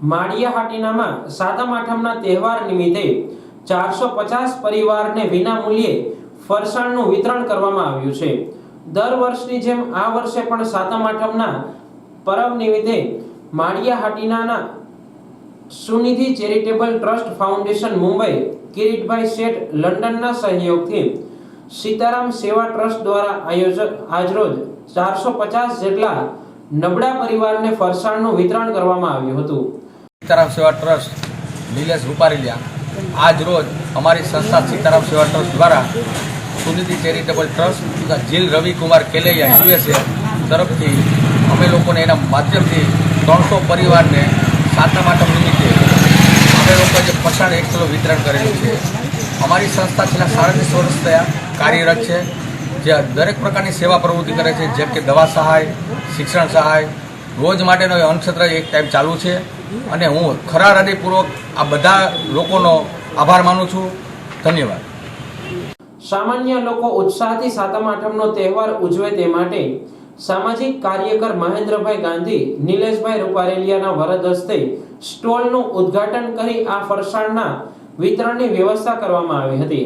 માળિયાહાટીનામાં સાતમ આઠમના તહેવાર નિમિત્તે 450 પરિવારને વિનામૂલ્યે ફરસાણનું વિતરણ કરવામાં આવ્યું છે। દર વર્ષની જેમ આ વર્ષે પણ સાતમ આઠમના પર્વ નિમિત્તે Maliya Hatina Sunidhi charitable trust foundation Mumbai, Kiritbhai શેઠ લંડનના સહયોગથી સીતારામ સેવા ટ્રસ્ટ દ્વારા આજરોજ 450 જેટલા નબળા પરિવારને ફરસાણનું વિતરણ કરવામાં આવ્યું હતું। સીતારામ સેવા ટ્રસ્ટ નિલેશ રૂપારેલિયા આજ રોજ અમારી સંસ્થા સીતારામ સેવા ટ્રસ્ટ દ્વારા સુનિધિ ચેરિટેબલ ટ્રસ્ટ તથા જીલ રવિકુમાર કેલૈયા USA તરફથી અમે લોકોને એના માધ્યમથી 300 પરિવારને સાતમ આઠમ નિમિત્તે અમે લોકો જે ફરસાણ 1 કિલો વિતરણ કરેલું છે। અમારી સંસ્થા છેલ્લા 37 વર્ષ થયા કાર્યરત છે, જે દરેક પ્રકારની સેવા પ્રવૃત્તિ કરે છે, જેમ કે દવા સહાય, શિક્ષણ સહાય, રોજ માટેનો અન્નક્ષેત્ર એક ટાઈમ ચાલુ છે અને હું ખરા હૃદયપૂર્વક આ બધા લોકોનો આભાર માનું છું। ધન્યવાદ। સામાન્ય લોકો ઉત્સાહથી સાતમ આઠમનો તહેવાર ઉજવે તે માટે સામાજિક કાર્યકર મહેન્દ્રભાઈ ગાંધી, નિલેશભાઈ રૂપારેલિયાના વરદ હસ્તે સ્ટોલનું ઉદ્ઘાટન કરી આ ફરસાણના વિતરણની વ્યવસ્થા કરવામાં આવી હતી,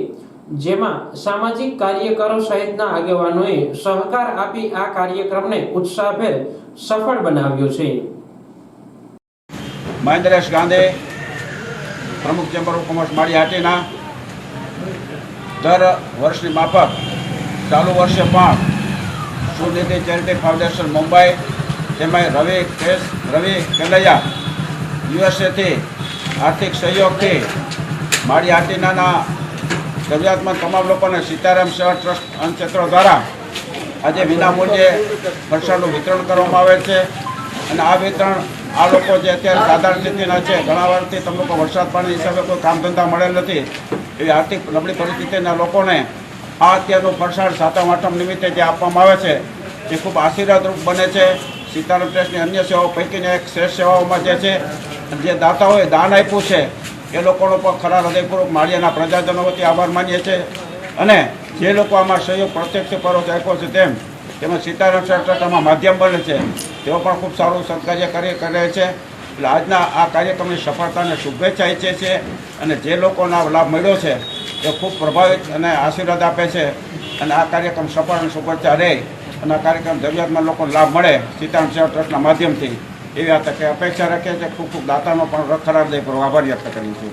જેમાં સામાજિક કાર્યકરો સહિતના આગેવાનોએ સહકાર આપી આ કાર્યક્રમને ઉત્સાહભેર સફળ બનાવ્યો છે। મહેન્દ્રેશ ગાંધી, પ્રમુખ ચેમ્બર ઓફ કોમર્સ માળિયાહાટીના, દર વર્ષની માફક ચાલુ વર્ષે પણ સુનિધિ ચેરિટેબલ ફાઉન્ડેશન મુંબઈ તેમાં રવિ કેલૈયા USAથી આર્થિક સહયોગથી માળિયાહાટીના જરૂરિયાતમંદ તમામ લોકોને સીતારામ સેવા ટ્રસ્ટ અન્નક્ષેત્ર દ્વારા આજે વિનામૂલ્યે ફરસાણનું વિતરણ કરવામાં આવે છે અને આ વિતરણ આ લોકો જે અત્યારે સાધારણ સ્થિતિના છે, ઘણા વર્ષથી તમે લોકો વરસાદ પાણી હિસાબે કોઈ કામ ધંધા મળેલ નથી, એવી આર્થિક નબળી પરિસ્થિતિના લોકોને આ અત્યારનું ફરસાણ સાતમ આઠમ નિમિત્તે જે આપવામાં આવે છે તે ખૂબ આશીર્વાદરૂપ બને છે। સીતારામ ટ્રસ્ટની અન્ય સેવાઓ પૈકીની એક શ્રેષ્ઠ સેવાઓમાં જે છે, જે દાતાઓએ દાન આપ્યું છે એ લોકોનો પણ ખરા હૃદયપૂર્વક માળિયાના પ્રજાજનો વતી આભાર માનીએ છીએ અને જે લોકો આમાં સહયોગ પ્રત્યક્ષ પરોક્ષ આપ્યો છે તેમાં સીતારામ ટ્રસ્ટ આમાં માધ્યમ બને છે, તેઓ પણ ખૂબ સારું સત્કાર્ય કરે છે। એટલે આજના આ કાર્યક્રમની સફળતાને શુભેચ્છા ઈચ્છે છે અને જે લોકોને આ લાભ મળ્યો છે તે ખૂબ પ્રભાવિત અને આશીર્વાદ આપે છે અને આ કાર્યક્રમ સફળ અને શુભેચ્છા રહે અને આ કાર્યક્રમ જરૂરિયાતમાં લોકોને લાભ મળે સીતારામ સેવા ટ્રસ્ટના માધ્યમથી, એવી આ તકે અપેક્ષા રાખે છે। ખૂબ ખૂબ દાતાનો પણ ખરા હૃદયપૂર્વક આભાર વ્યક્ત કરીએ છીએ।